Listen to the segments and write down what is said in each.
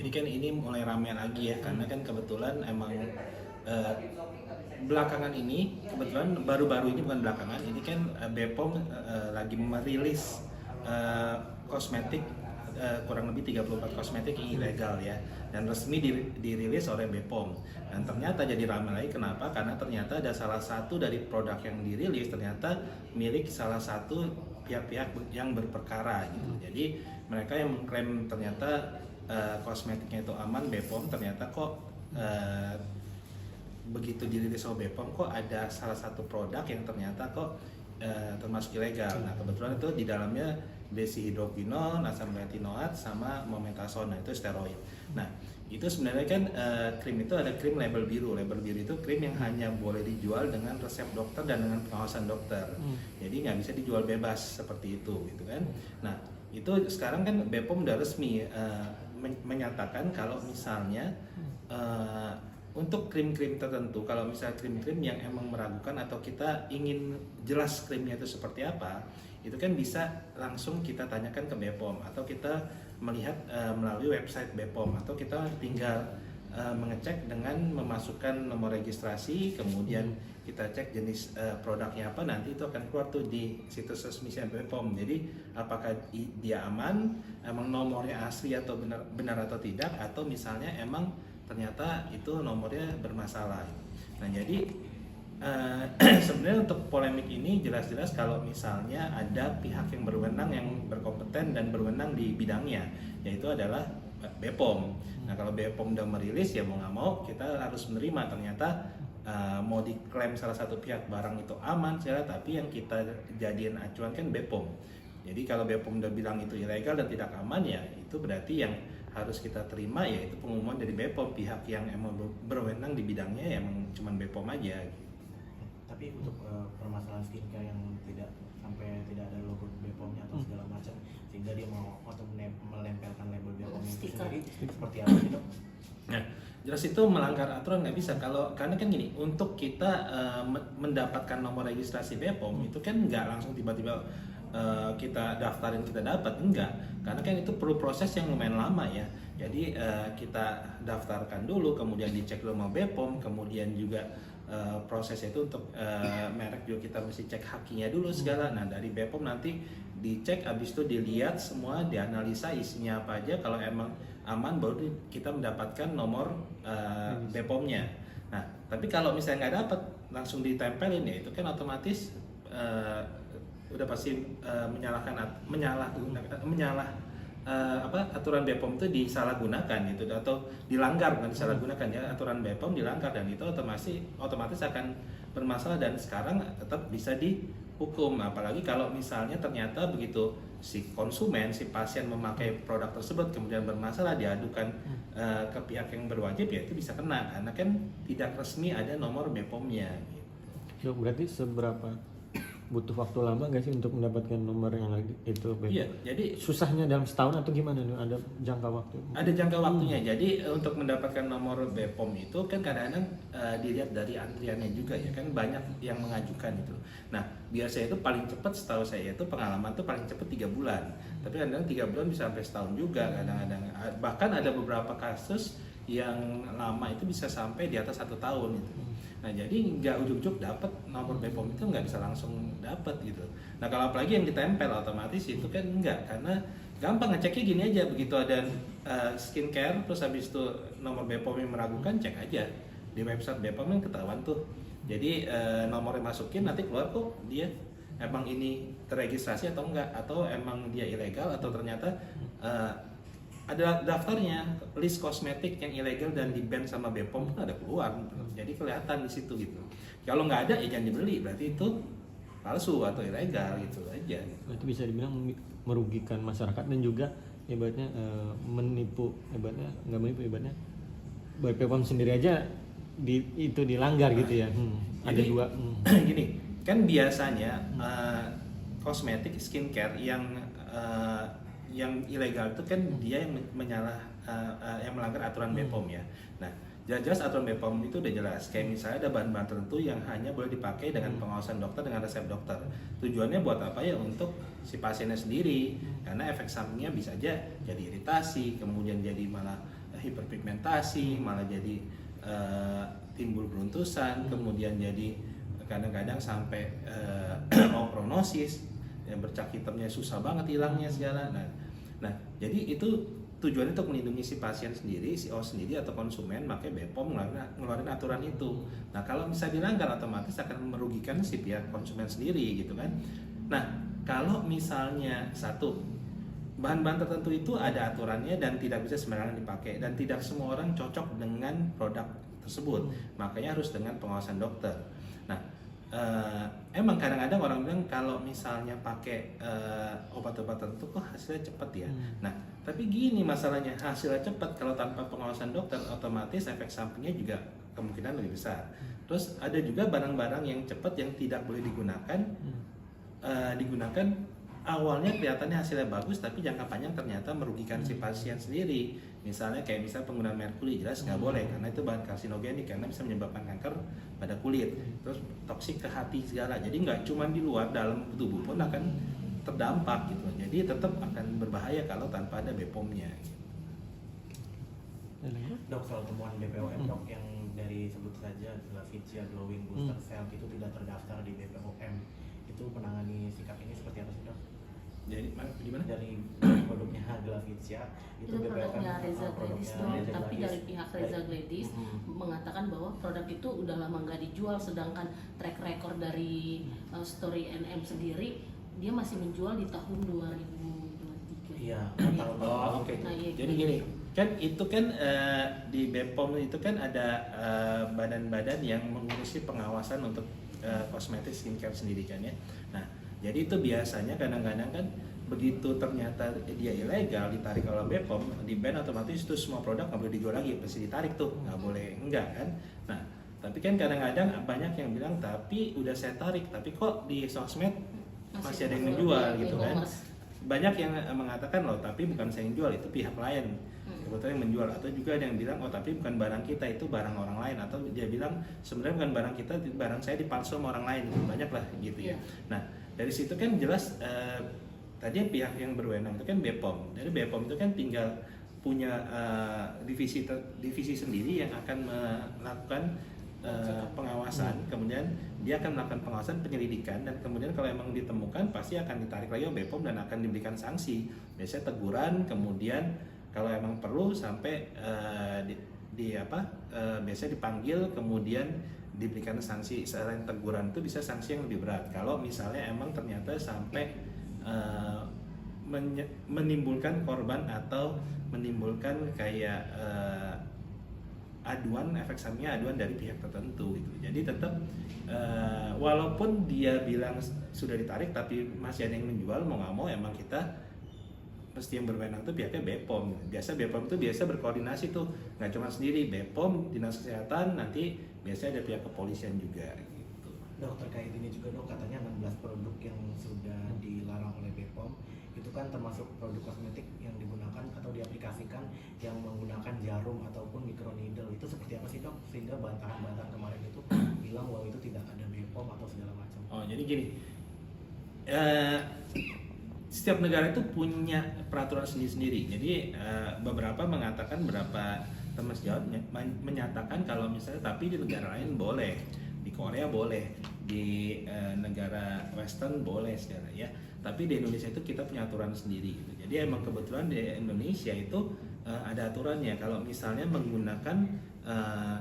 Jadi kan ini mulai ramean lagi ya, karena kan kebetulan emang eh, belakangan ini, kebetulan baru-baru ini, bukan belakangan ini kan, BPOM lagi merilis kosmetik, kurang lebih 34 kosmetik yang ilegal ya, dan resmi dirilis oleh BPOM. Dan ternyata jadi ramai lagi, kenapa? Karena ternyata ada salah satu dari produk yang dirilis ternyata milik salah satu pihak-pihak yang berperkara gitu. Jadi mereka yang mengklaim ternyata kosmetiknya itu aman, BPOM ternyata kok begitu dirilis oleh BPOM kok ada salah satu produk yang ternyata kok termasuk ilegal. Nah kebetulan itu di dalamnya desihidroquinone, asam retinoat, sama mometasone, itu steroid. Nah itu sebenarnya kan krim itu ada krim label biru. Label biru itu krim yang hanya boleh dijual dengan resep dokter dan dengan pengawasan dokter. Jadi nggak bisa dijual bebas seperti itu, gitu kan. Nah itu sekarang kan BPOM udah resmi menyatakan kalau misalnya untuk krim-krim tertentu, kalau misalnya krim-krim yang emang meragukan atau kita ingin jelas krimnya itu seperti apa, itu kan bisa langsung kita tanyakan ke BPOM, atau kita melihat melalui website BPOM, atau kita tinggal mengecek dengan memasukkan nomor registrasi, kemudian kita cek jenis produknya apa, nanti itu akan keluar tuh di situs resmi BPOM. Jadi apakah dia aman, emang nomornya asli atau benar atau tidak, atau misalnya emang ternyata itu nomornya bermasalah. Nah jadi sebenarnya untuk polemik ini jelas-jelas kalau misalnya ada pihak yang berwenang, yang berkompeten dan berwenang di bidangnya, yaitu adalah BPOM. Nah kalau BPOM udah merilis, ya mau nggak mau kita harus menerima. Ternyata mau diklaim salah satu pihak barang itu aman segala, tapi yang kita jadiin acuan kan BPOM. Jadi kalau BPOM udah bilang itu ilegal dan tidak aman, ya itu berarti yang harus kita terima yaitu pengumuman dari BPOM, pihak yang emang berwenang di bidangnya ya emang cuman BPOM aja gitu. Tapi untuk permasalahan skincare yang tidak sampai tidak ada logo BPOM-nya atau segala macam, sehingga dia mau atau melempelkan label BPOM itu sendiri, seperti apa sih dok? Nah jelas itu melanggar aturan, nggak bisa. Karena kan gini, untuk kita mendapatkan nomor registrasi BPOM itu kan nggak langsung tiba-tiba kita daftarin kita dapat, enggak, karena kan itu perlu proses yang lumayan lama ya. Jadi kita daftarkan dulu, kemudian dicek dulu sama BPOM, kemudian juga prosesnya itu untuk merek juga kita mesti cek hakinya dulu segala. Nah dari BPOM nanti dicek, habis itu dilihat semua, dianalisa isinya apa aja, kalau emang aman baru kita mendapatkan nomor BPOM-nya. Nah tapi kalau misalnya nggak dapat langsung ditempelin, ya itu kan otomatis udah pasti aturan BPOM itu disalahgunakan gitu, atau dilanggar, bukan disalahgunakan ya, aturan BPOM dilanggar, dan itu otomatis akan bermasalah, dan sekarang tetap bisa dihukum. Apalagi kalau misalnya ternyata begitu si konsumen, si pasien memakai produk tersebut kemudian bermasalah, diadukan ke pihak yang berwajib, ya itu bisa kena, karena kan tidak resmi ada nomor BPOM-nya gitu. Berarti seberapa butuh waktu lama nggak sih untuk mendapatkan nomor yang itu? Iya, jadi susahnya dalam setahun atau gimana? Ada jangka waktu? Ada jangka waktunya. Jadi untuk mendapatkan nomor BPOM itu kan kadang-kadang dilihat dari antriannya juga ya, kan banyak yang mengajukan itu. Nah biasanya itu paling cepat, setahu saya itu pengalaman tuh paling cepat 3 bulan. Tapi kadang-kadang 3 bulan bisa sampai setahun juga kadang-kadang. Bahkan ada beberapa kasus yang lama itu bisa sampai di atas 1 tahun gitu. Nah jadi nggak ujuk-ujuk dapat nomor BPOM itu, nggak bisa langsung dapat gitu. Nah kalau apalagi yang ditempel otomatis itu kan enggak, karena gampang ngeceknya gini aja, begitu ada skincare terus habis itu nomor BPOM yang meragukan, cek aja di website BPOM kan ketahuan tuh. Jadi nomornya masukin, nanti keluar kok dia emang ini terregistrasi atau enggak, atau emang dia ilegal, atau ternyata ada daftarnya, list kosmetik yang ilegal dan di-ban sama BPOM itu ada keluar, jadi kelihatan di situ gitu. Kalau nggak ada ya jangan dibeli, berarti itu palsu atau ilegal gitu aja. Itu bisa dibilang merugikan masyarakat dan juga ibaratnya menipu, ibaratnya nggak menipu, ibaratnya BPOM sendiri aja itu dilanggar gitu ya. Ada Jadi, dua. Gini, kan biasanya kosmetik skincare yang ilegal itu kan dia yang yang melanggar aturan BPOM ya. Nah, jelas aturan BPOM itu udah jelas. Kayak misalnya ada bahan-bahan tertentu yang hanya boleh dipakai dengan pengawasan dokter, dengan resep dokter. Tujuannya buat apa ya? Untuk si pasiennya sendiri. Karena efek sampingnya bisa aja jadi iritasi, kemudian jadi malah hiperpigmentasi, malah jadi timbul beruntusan, kemudian jadi kadang-kadang sampai opronosis, yang bercak hitamnya susah banget hilangnya segala. Nah, jadi itu tujuannya untuk melindungi si pasien sendiri, si O sendiri atau konsumen, makanya BPOM ngeluarin aturan itu. Nah, kalau bisa dilanggar otomatis akan merugikan si pihak konsumen sendiri gitu kan. Nah, kalau misalnya satu bahan-bahan tertentu itu ada aturannya dan tidak bisa sembarangan dipakai dan tidak semua orang cocok dengan produk tersebut, makanya harus dengan pengawasan dokter. Nah, emang kadang-kadang orang bilang kalau misalnya pakai obat-obat tertentu kok hasilnya cepat ya. Nah, tapi gini masalahnya, hasilnya cepat kalau tanpa pengawasan dokter otomatis efek sampingnya juga kemungkinan lebih besar. Terus ada juga barang-barang yang cepat yang tidak boleh digunakan awalnya kelihatannya hasilnya bagus tapi jangka panjang ternyata merugikan si pasien sendiri. Misalnya penggunaan merkuri jelas nggak boleh karena itu bahan karsinogenik, karena bisa menyebabkan kanker pada kulit, terus toksik ke hati segala. Jadi nggak cuma di luar, dalam tubuh pun akan terdampak gitu. Jadi tetap akan berbahaya kalau tanpa ada BPOM-nya. Dok, soal temuan BPOM dok yang dari sebut saja Glavizia Glowing Booster Cell itu tidak terdaftar di BPOM, itu menangani sikap ini seperti apa sih dok? Jadi di mana? Dari produknya Glavizia itu produknya Reza Gladys dong, tapi dari pihak Reza Gladys mengatakan bahwa produk itu udah lama nggak dijual, sedangkan track record dari Story NM sendiri dia masih menjual di tahun 2023. Iya. Oke. Nah, iya, Jadi gini, kan itu kan di BPOM itu kan ada badan-badan yang mengurusi pengawasan untuk kosmetik skincare sendiri kan ya. Nah, jadi itu biasanya kadang-kadang kan begitu ternyata dia ilegal ditarik oleh BPOM, di ban otomatis itu semua produk nggak boleh dijual lagi, pasti ditarik tuh, nggak boleh enggak kan. Nah, tapi kan kadang-kadang banyak yang bilang tapi udah saya tarik, tapi kok di sosmed masih ada yang menjual gitu kan. Banyak yang mengatakan loh tapi bukan saya yang jual, itu pihak lain sebetulnya yang menjual. Atau juga ada yang bilang oh tapi bukan barang kita, itu barang orang lain. Atau dia bilang sebenarnya bukan barang kita, barang saya dipalsu sama orang lain. Banyak lah gitu ya. Nah dari situ kan jelas tadi pihak yang berwenang itu kan BPOM. Dari BPOM itu kan tinggal punya divisi sendiri yang akan melakukan pengawasan, kemudian dia akan melakukan pengawasan penyelidikan, dan kemudian kalau emang ditemukan pasti akan ditarik lagi oleh BPOM dan akan diberikan sanksi, biasanya teguran, kemudian kalau emang perlu sampai biasanya dipanggil, kemudian diberikan sanksi. Selain teguran itu bisa sanksi yang lebih berat kalau misalnya emang ternyata sampai menimbulkan korban atau menimbulkan kayak efek sampingnya aduan dari pihak tertentu gitu. Jadi tetap walaupun dia bilang sudah ditarik tapi masih ada yang menjual, mau nggak mau emang kita mesti yang berwenang itu pihaknya BPOM. Biasa BPOM itu biasa berkoordinasi tuh, nggak cuma sendiri, BPOM, Dinas Kesehatan, nanti biasanya ada pihak kepolisian juga gitu. Dok, terkait ini juga dok, katanya 16 produk yang sudah dilarang oleh BPOM itu kan termasuk produk kosmetik yang digunakan atau diaplikasikan yang menggunakan jarum ataupun microneedle. Itu seperti apa sih dok? Sehingga bantahan-bantahan kemarin itu bilang bahwa itu tidak ada BPOM atau segala macam. Oh jadi gini, setiap negara itu punya peraturan sendiri-sendiri. Jadi beberapa mengatakan, beberapa teman sejawat menyatakan kalau misalnya tapi di negara lain boleh, di Korea boleh, di negara Western boleh segala ya. Tapi di Indonesia itu kita punya aturan sendiri gitu. Jadi emang kebetulan di Indonesia itu ada aturannya. Kalau misalnya menggunakan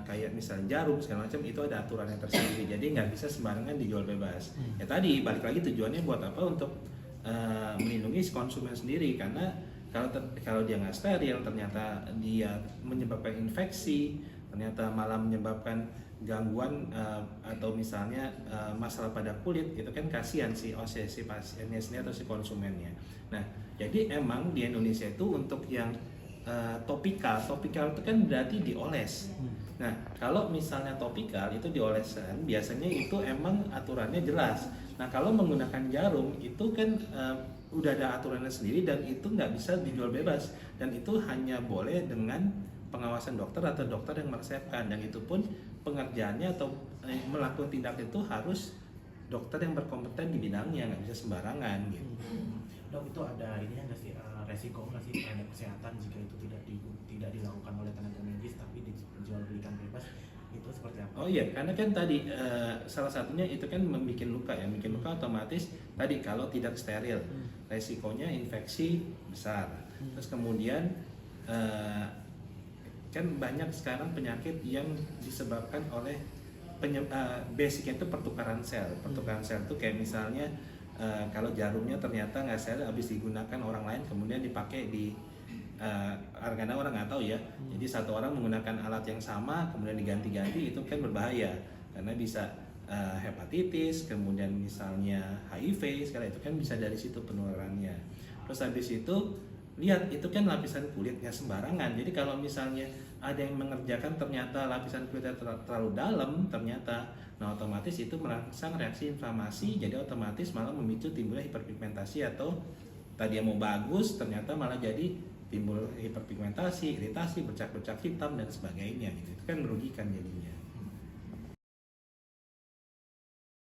kayak misalnya jarum segala macam, itu ada aturannya tersendiri. Jadi nggak bisa sembarangan dijual bebas. Ya tadi balik lagi tujuannya buat apa? Untuk melindungi si konsumen sendiri, karena kalau dia nggak steril ternyata dia menyebabkan infeksi, ternyata malah menyebabkan gangguan atau misalnya masalah pada kulit, itu kan kasihan si pasiennya sendiri atau si konsumennya. Nah jadi emang di Indonesia itu untuk yang topikal itu kan berarti dioles. Nah kalau misalnya topikal itu diolesan, biasanya itu emang aturannya jelas. Nah kalau menggunakan jarum itu kan udah ada aturannya sendiri dan itu nggak bisa dijual bebas, dan itu hanya boleh dengan pengawasan dokter atau dokter yang meresepkan, dan itu pun pengerjaannya atau melakukan tindak itu harus dokter yang berkompeten di bidangnya, nggak bisa sembarangan gitu. Dok, itu ada ininya nggak sih resiko nggak sih terhadap kesehatan jika itu tidak dilakukan oleh tenaga medis tapi dijualbelikan bebas, itu seperti apa? Oh iya, karena kan tadi salah satunya itu kan membuat luka ya, membuat luka otomatis tadi kalau tidak steril, resikonya infeksi besar. Terus kemudian kan banyak sekarang penyakit yang disebabkan oleh basicnya itu pertukaran sel. Pertukaran sel itu kayak misalnya kalau jarumnya ternyata nggak steril, habis digunakan orang lain kemudian dipakai di karena orang nggak tahu ya, jadi satu orang menggunakan alat yang sama kemudian diganti-ganti, itu kan berbahaya karena bisa hepatitis, kemudian misalnya HIV, segala itu kan bisa dari situ penularannya. Terus habis itu lihat itu kan lapisan kulitnya sembarangan, jadi kalau misalnya ada yang mengerjakan ternyata lapisan kulitnya terlalu dalam ternyata, nah otomatis itu merangsang reaksi inflamasi, jadi otomatis malah memicu timbulnya hiperpigmentasi, atau tadi yang mau bagus ternyata malah jadi timbul hiperpigmentasi, iritasi, bercak-bercak hitam dan sebagainya gitu. Itu kan merugikan jadinya.